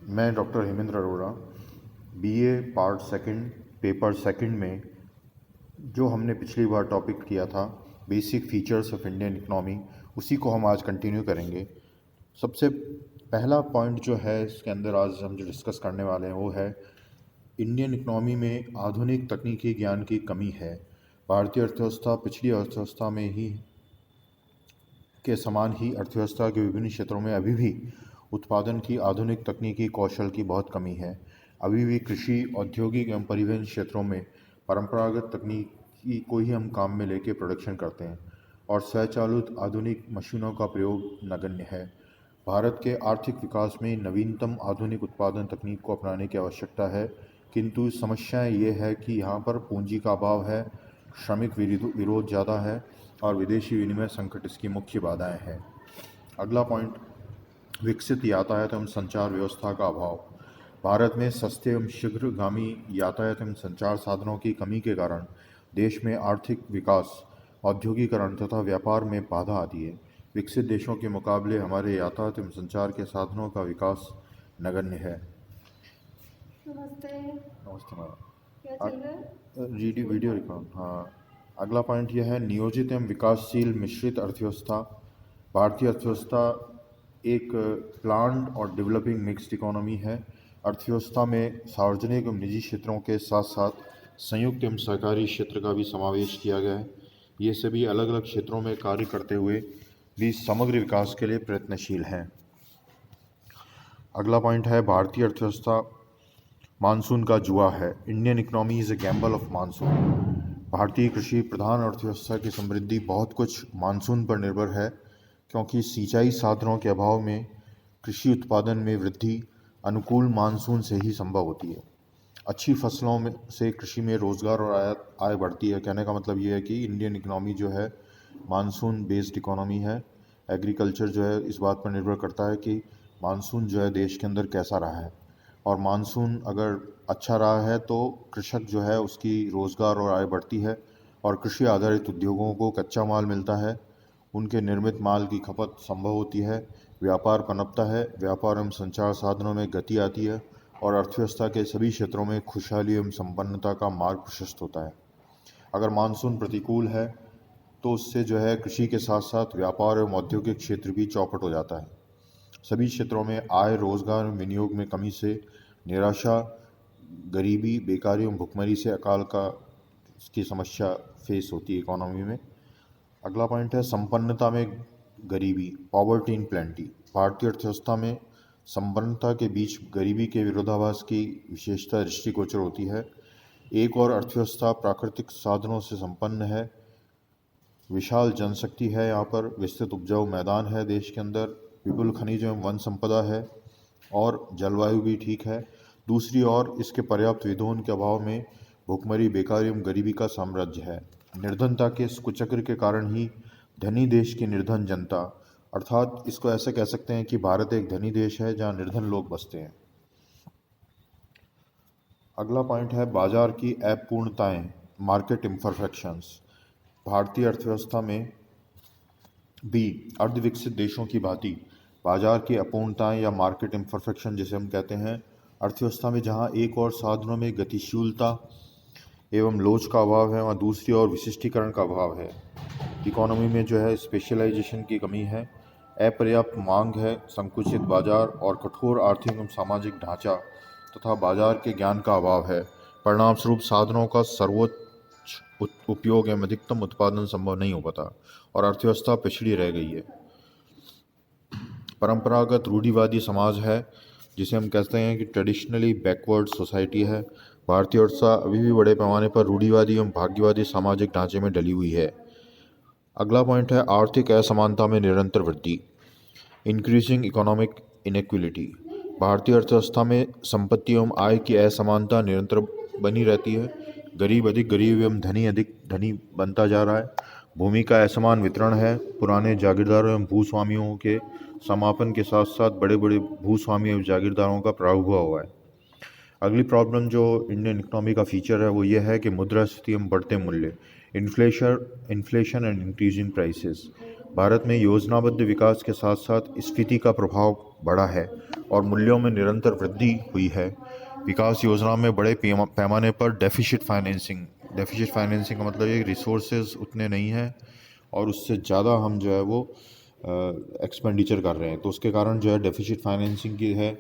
मैं doctor Hemendra Arora BA part second paper second में जो हमने पिछली बार टॉपिक किया था basic features of Indian economy, उसी को हम आज कंटिन्यू करेंगे। सबसे पहला पॉइंट जो है इसके अंदर आज हम जो डिस्कस करने वाले हैं वो है इंडियन इकोनॉमी में आधुनिक तकनीकी ज्ञान की कमी है। भारतीय अर्थव्यवस्था पिछली अर्थव्यवस्था में ही के समान ही अर्थव्यवस्था के विभिन्न क्षेत्रों में अभी भी उत्पादन की आधुनिक तकनीकी कौशल की बहुत कमी है। अभी भी कृषि, औद्योगिक एवं परिवहन क्षेत्रों में परंपरागत तकनीकी को ही हम काम में लेके प्रोडक्शन करते हैं और स्वचालित आधुनिक मशीनों का प्रयोग नगण्य है। भारत के आर्थिक विकास में नवीनतम आधुनिक उत्पादन तकनीक को अपनाने की आवश्यकता है, किंतु समस्या ये है कि यहाँ पर पूंजी का अभाव है, श्रमिक विरोध ज़्यादा है और विदेशी विनिमय संकट इसकी मुख्य बाधाएं हैं। अगला पॉइंट, विकसित यातायात एवं संचार व्यवस्था का अभाव। भारत में सस्ते एवं शीघ्रगामी यातायात एवं संचार साधनों की कमी के कारण देश में आर्थिक विकास, औद्योगिकरण तथा व्यापार में बाधा आती है। विकसित देशों के मुकाबले हमारे यातायात एवं संचार के साधनों का विकास नगण्य है। नमस्ते। नमस्ते मैडम। क्या चल रहा है? Video record. हाँ, अगला पॉइंट यह है नियोजित एवं विकासशील मिश्रित अर्थव्यवस्था। भारतीय अर्थव्यवस्था एक प्लान्ड और डेवलपिंग मिक्स्ड इकोनॉमी है। अर्थव्यवस्था में सार्वजनिक एवं निजी क्षेत्रों के साथ साथ संयुक्त एवं सहकारी क्षेत्र का भी समावेश किया गया है। ये सभी अलग अलग क्षेत्रों में कार्य करते हुए भी समग्र विकास के लिए प्रयत्नशील हैं। अगला पॉइंट है भारतीय अर्थव्यवस्था मानसून का जुआ है। Indian economy is a Gamble of monsoon. भारतीय कृषि प्रधान अर्थव्यवस्था की समृद्धि बहुत कुछ मानसून पर निर्भर है, क्योंकि सिंचाई साधनों के अभाव में कृषि उत्पादन में वृद्धि अनुकूल मानसून से ही संभव होती है। अच्छी फसलों में से कृषि में रोज़गार और आय बढ़ती है। कहने का मतलब ये है कि इंडियन इकोनॉमी जो है मानसून बेस्ड इकोनॉमी है। एग्रीकल्चर जो है इस बात पर निर्भर करता है कि मानसून जो है देश के अंदर कैसा रहा है, और मानसून अगर अच्छा रहा है तो कृषक जो है उसकी रोज़गार और आय बढ़ती है और कृषि आधारित उद्योगों को कच्चा माल मिलता है, उनके निर्मित माल की खपत संभव होती है, व्यापार पनपता है, व्यापार एवं संचार साधनों में गति आती है और अर्थव्यवस्था के सभी क्षेत्रों में खुशहाली एवं संपन्नता का मार्ग प्रशस्त होता है। अगर मानसून प्रतिकूल है तो उससे जो है कृषि के साथ साथ व्यापार एवं औद्योगिक क्षेत्र भी चौपट हो जाता है। सभी क्षेत्रों में आय, रोजगार एवं विनियोग में कमी से निराशा, गरीबी, बेकारी एवं भुखमरी से अकाल का की समस्या फेस होती है इकोनॉमी में। अगला पॉइंट है संपन्नता में गरीबी, पॉवर्टी इन प्लेंटी। भारतीय अर्थव्यवस्था में संपन्नता के बीच गरीबी के विरोधाभास की विशेषता दृष्टिगोचर होती है। एक और अर्थव्यवस्था प्राकृतिक साधनों से संपन्न है, विशाल जनशक्ति है, यहाँ पर विस्तृत उपजाऊ मैदान है, देश के अंदर विपुल खनिज एवं वन संपदा है और जलवायु भी ठीक है। दूसरी ओर इसके पर्याप्त विधोन के अभाव में भुखमरी, बेकारी एवं गरीबी का साम्राज्य है। निर्धनता के इस कुचक्र के कारण ही धनी देश की निर्धन जनता, अर्थात इसको ऐसे कह सकते हैं कि भारत एक धनी देश है जहाँ निर्धन लोग बसते हैं। अगला पॉइंट है बाजार की अपूर्णताएं, मार्केट इम्परफेक्शंस। भारतीय अर्थव्यवस्था में भी अर्धविकसित देशों की भांति बाजार की अपूर्णताएं या मार्केट इम्परफेक्शन जिसे हम कहते हैं, अर्थव्यवस्था में जहां एक और साधनों में गतिशीलता एवं लोच का अभाव है, वहाँ दूसरी ओर विशिष्टीकरण का अभाव है। इकोनॉमी में जो है स्पेशलाइजेशन की कमी है, अपर्याप्त मांग है, संकुचित बाजार और कठोर आर्थिक एवं सामाजिक ढांचा तथा बाजार के ज्ञान का अभाव है। परिणामस्वरूप साधनों का सर्वोच्च उपयोग एवं अधिकतम उत्पादन संभव नहीं हो पाता और अर्थव्यवस्था पिछड़ी रह गई है। परंपरागत रूढ़िवादी समाज है, जिसे हम कहते हैं कि ट्रेडिशनली बैकवर्ड सोसाइटी है। भारतीय अर्थव्यवस्था अभी भी बड़े पैमाने पर रूढ़िवादी एवं भाग्यवादी सामाजिक ढांचे में डली हुई है। अगला पॉइंट है आर्थिक असमानता में निरंतर वृद्धि, इंक्रीजिंग इकोनॉमिक इनइक्विलिटी। भारतीय अर्थव्यवस्था में संपत्ति एवं आय की असमानता निरंतर बनी रहती है। गरीब अधिक गरीब एवं धनी अधिक धनी बनता जा रहा है। भूमि का असमान वितरण है। पुराने जागीरदारों एवं भूस्वामियों के समापन के साथ साथ बड़े बड़े भूस्वामी एवं जागीरदारों का प्रादुर्भाव हुआ है। अगली प्रॉब्लम जो इंडियन इकोनॉमी का फीचर है वो ये है कि मुद्रास्फीति एवं बढ़ते मूल्य, inflation and increasing prices. Bharat में योजनाबद्ध विकास के साथ साथ स्फीति का प्रभाव बढ़ा है और मूल्यों में निरंतर वृद्धि हुई है। विकास योजना में बड़े पैमाने पर डेफिसिट फाइनेंसिंग का मतलब ये रिसोर्सेज उतने नहीं हैं और उससे ज़्यादा हम जो है वो एक्सपेंडिचर कर रहे हैं, तो उसके कारण जो है डेफिसिट फाइनेंसिंग की है।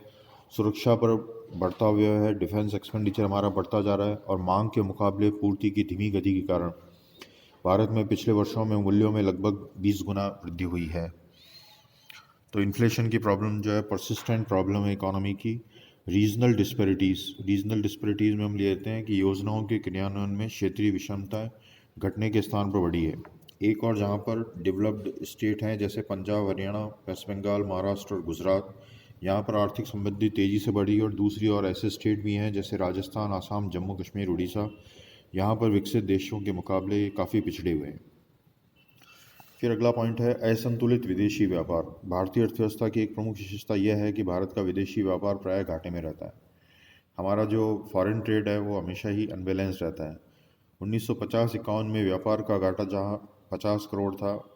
सुरक्षा पर बढ़ता हुआ है, डिफेंस एक्सपेंडिचर हमारा बढ़ता जा रहा है और मांग के मुकाबले पूर्ति की धीमी गति के कारण भारत में पिछले वर्षों में मूल्यों में लगभग 20 गुना वृद्धि हुई है। तो इन्फ्लेशन की प्रॉब्लम जो है परसिस्टेंट प्रॉब्लम है इकोनॉमी की। रीजनल डिस्पैरिटीज़ में हम लेते हैं कि योजनाओं के क्रियान्वयन में क्षेत्रीय विषमताएं घटने के स्थान पर बढ़ी है। एक और जहां पर डेवलप्ड स्टेट हैं जैसे पंजाब, हरियाणा, वेस्ट बंगाल, महाराष्ट्र और गुजरात, यहाँ पर आर्थिक समृद्धि तेज़ी से बढ़ी और दूसरी ओर ऐसे स्टेट भी हैं जैसे राजस्थान, आसाम, जम्मू कश्मीर, उड़ीसा, यहाँ पर विकसित देशों के मुकाबले काफ़ी पिछड़े हुए हैं। फिर अगला पॉइंट है असंतुलित विदेशी व्यापार। भारतीय अर्थव्यवस्था की एक प्रमुख विशेषता यह है कि भारत का विदेशी व्यापार प्रायः घाटे में रहता है। हमारा जो फॉरेन ट्रेड है वो हमेशा ही अनबैलेंस रहता है। 1950-51 में व्यापार का घाटा जहां 50 करोड़ था,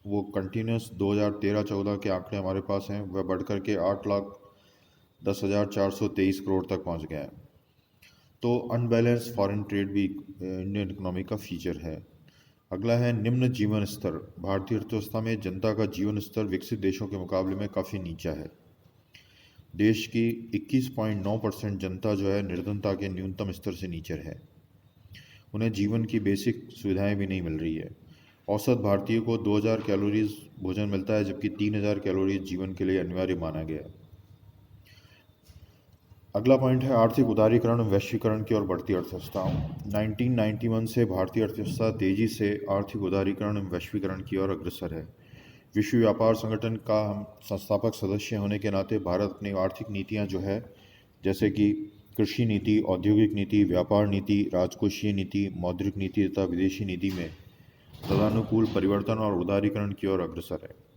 वो कंटिन्यूस 2013-14 के आंकड़े हमारे पास हैं, वह बढ़कर के 8,10,423 करोड़ तक पहुंच गया है। तो अनबैलेंस फॉरेन ट्रेड भी इंडियन इकोनॉमी का फीचर है। अगला है निम्न जीवन स्तर। भारतीय अर्थव्यवस्था में जनता का जीवन स्तर विकसित देशों के मुकाबले में काफ़ी नीचा है। देश की 21.9% जनता जो है निर्धनता के न्यूनतम स्तर से नीचे है। उन्हें जीवन की बेसिक सुविधाएं भी नहीं मिल रही है। औसत भारतीय को 2000 कैलोरीज भोजन मिलता है जबकि 3000 कैलोरीज जीवन के लिए अनिवार्य माना गया है। अगला पॉइंट है आर्थिक उदारीकरण और वैश्वीकरण की ओर बढ़ती अर्थव्यवस्था। 1991 से भारतीय अर्थव्यवस्था तेजी से आर्थिक उदारीकरण एवं वैश्वीकरण की ओर अग्रसर है। विश्व व्यापार संगठन का हम संस्थापक सदस्य होने के नाते भारत अपनी आर्थिक नीतियां जो है जैसे कि कृषि नीति, औद्योगिक नीति, व्यापार नीति, राजकोषीय नीति, मौद्रिक नीति तथा विदेशी नीति में तदानुकूल परिवर्तन और उदारीकरण की ओर अग्रसर है।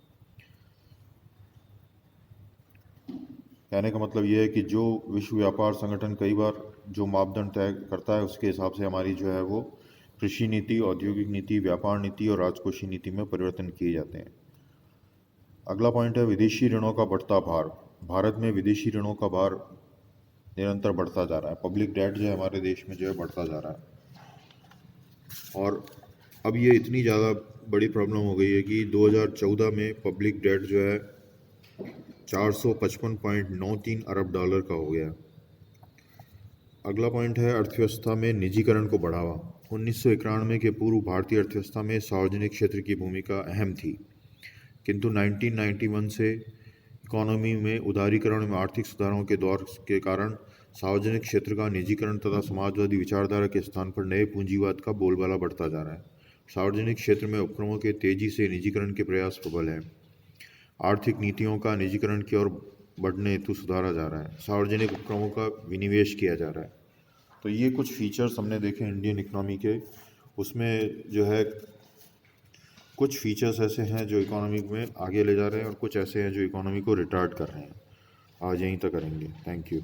कहने का मतलब ये है कि जो विश्व व्यापार संगठन कई बार जो मापदंड तय करता है उसके हिसाब से हमारी जो है वो कृषि नीति, औद्योगिक नीति, व्यापार नीति और राजकोषीय नीति में परिवर्तन किए जाते हैं। अगला पॉइंट है विदेशी ऋणों का बढ़ता भार। भारत में विदेशी ऋणों का भार निरंतर बढ़ता जा रहा है। पब्लिक डेट जो है हमारे देश में जो है बढ़ता जा रहा है और अब ये इतनी ज़्यादा बड़ी प्रॉब्लम हो गई है कि 2014 में पब्लिक डेट जो है 455.93 अरब डॉलर का हो गया। अगला पॉइंट है अर्थव्यवस्था में निजीकरण को बढ़ावा। 1991 के पूर्व भारतीय अर्थव्यवस्था में सार्वजनिक क्षेत्र की भूमिका अहम थी, किंतु 1991 से इकोनॉमी में उदारीकरण में आर्थिक सुधारों के दौर के कारण सार्वजनिक क्षेत्र का निजीकरण तथा समाजवादी विचारधारा के स्थान पर नए पूंजीवाद का बोलबाला बढ़ता जा रहा है। सार्वजनिक क्षेत्र में उपक्रमों के तेजी से निजीकरण के प्रयास प्रबल हैं। आर्थिक नीतियों का निजीकरण की ओर बढ़ने हेतु सुधारा जा रहा है। सार्वजनिक उपक्रमों का विनिवेश किया जा रहा है। तो ये कुछ फीचर्स हमने देखे इंडियन इकोनॉमी के। उसमें जो है कुछ फीचर्स ऐसे हैं जो इकोनॉमी में आगे ले जा रहे हैं और कुछ ऐसे हैं जो इकोनॉमी को रिटार्ड कर रहे हैं। आज यहीं तक करेंगे। Thank you.